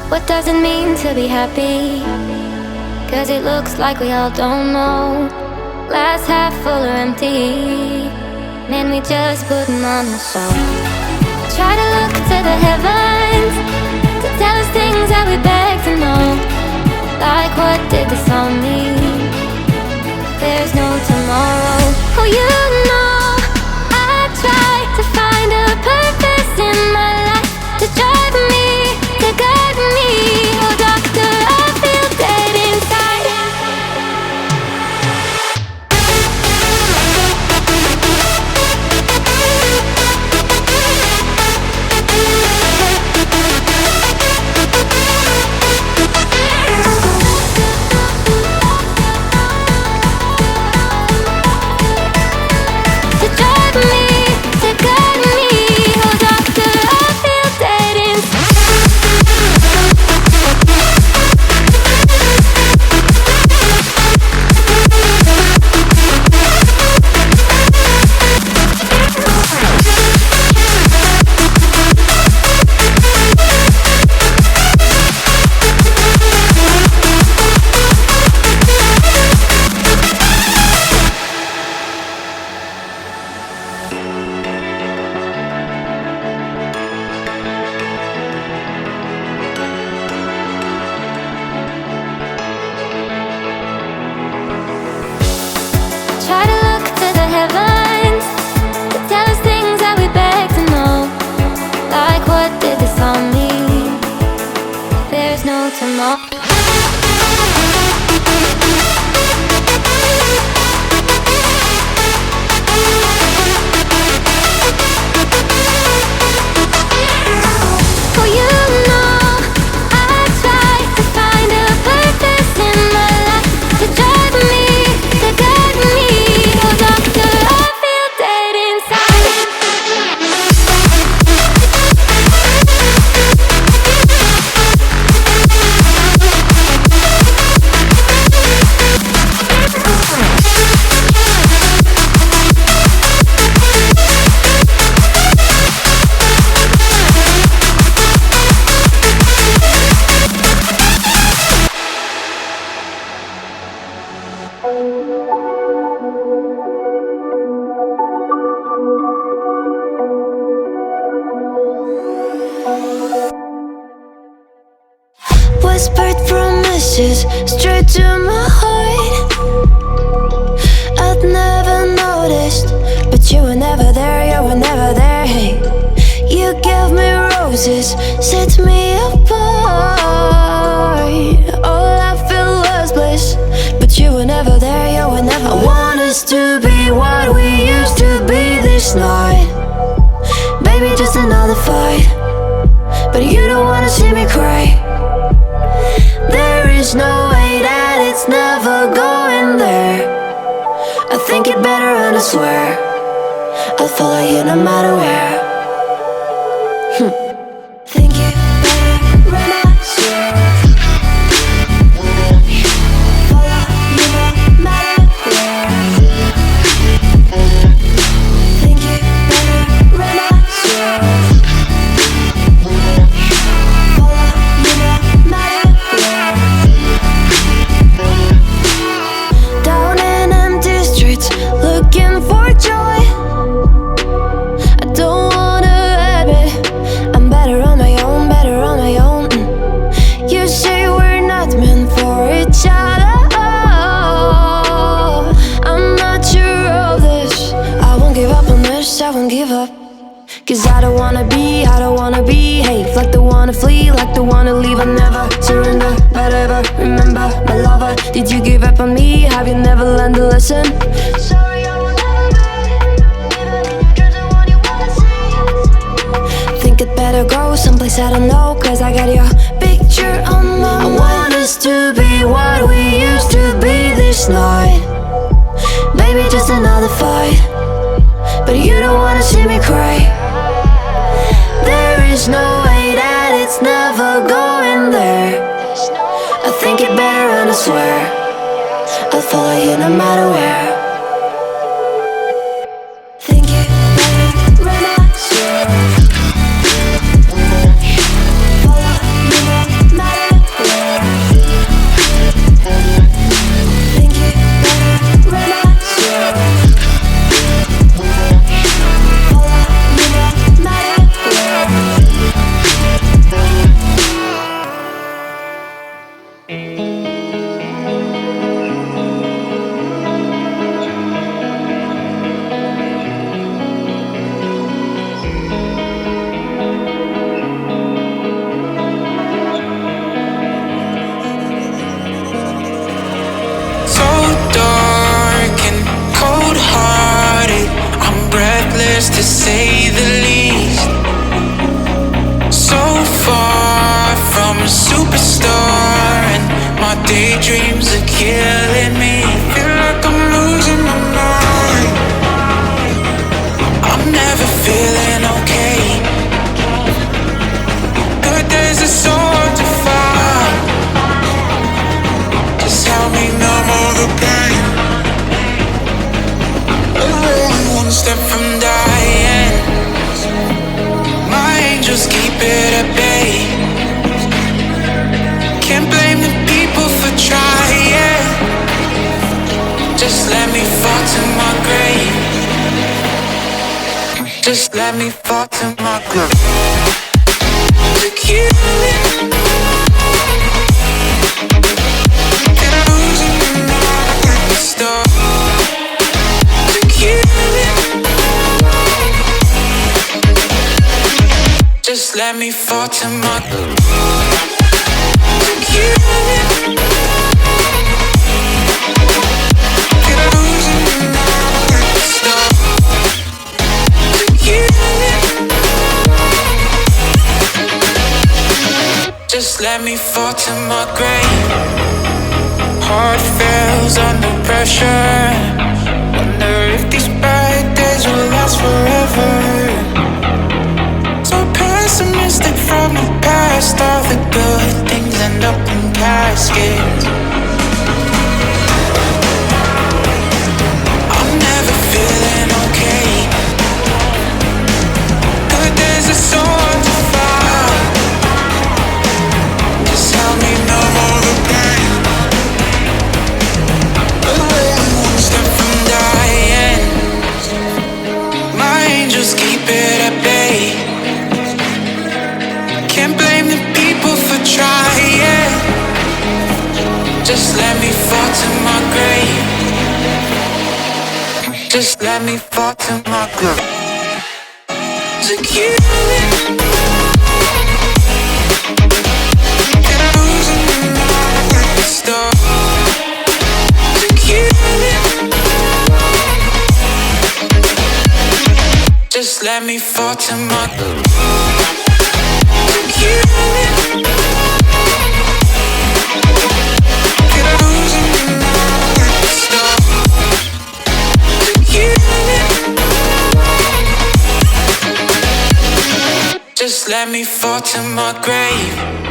What does it mean to be happy? 'Cause it looks like we all don't know. Glass half full or empty. Man, we just putting on the show. Try to look to the heavens to tell us things that we beg to know. Like what did this all mean? There's no tomorrow. Oh, you know I try to find a purpose in my life to drive me, to guide me. Oh, doctor, I feel dead inside. Try to look to the heavens to tell us things that we beg to know. Like what did this all mean? There's no tomorrow. Oh, you know I try to find a purpose in my life to drive me, to guide me. Oh, doctor, I feel dead inside. Whispered promises straight to my heart. I'd never noticed, but you were never there, you were never there. Hey, you gave me roses, set me apart. All I feel was bliss, but you were never there, you were never there. I want us to be what we used to be this night. Baby, just another fight, but you don't wanna see me cry. There is no way that it's never going there. I think it better and I swear I'll follow you no matter where. Think it better and I swear follow you no matter where. Think it better and I swear follow you no matter where. Down in empty streets, looking for joy. I don't wanna admit I'm better on my own, better on my own. You say we're not meant for each other. I'm not sure of this. I won't give up on this, I won't give up. 'Cause I don't wanna behave like the one to flee, like the one to leave. I never surrender, but ever remember my lover. Did you give up on me? Have you never learned a lesson? Sorry, I will never be even in your dreams the one you wanna see. Think it better go someplace I don't know, 'cause I got your picture on my mind. I want us to be what we used to be this night. Maybe just another fight, but you don't wanna see me cry. There is no way that it's never going there. I think it better and I swear I'll follow you no matter where. Think it better and I swear follow you no matter I'm a superstar and my daydreams are killing me. Feel like I'm losing my mind. I'm never feeling okay. Good days are so hard to find. Just help me numb all the pain. I'm one step from dying. My angels keep it at bay. Can't blame the people for trying. Just let me fall to my grave. Just let me fall to my grave. To kill it. Get losing my mind. Stop. To kill it. Just let me fall to my grave. To kill it. Get losing my mind. Stop. To kill it. Just let me fall to my grave. Heart fails under pressure. Wonder if these bad days will last forever. So pessimistic from the past. All the good things end up in caskets. I'm never feeling okay. Good days are so hard to find. Just help me numb all the pain. I'm one step from dying. My angels keep it at bay. Can't blame the people for trying. Just let me fall to my grave. Just let me fall to my grave. To kill it. Get losing my mind. Stop. To kill it. Just let me fall to my grave. To kill it. Get losing my mind. Stop. To kill it. Just let me fall to my grave.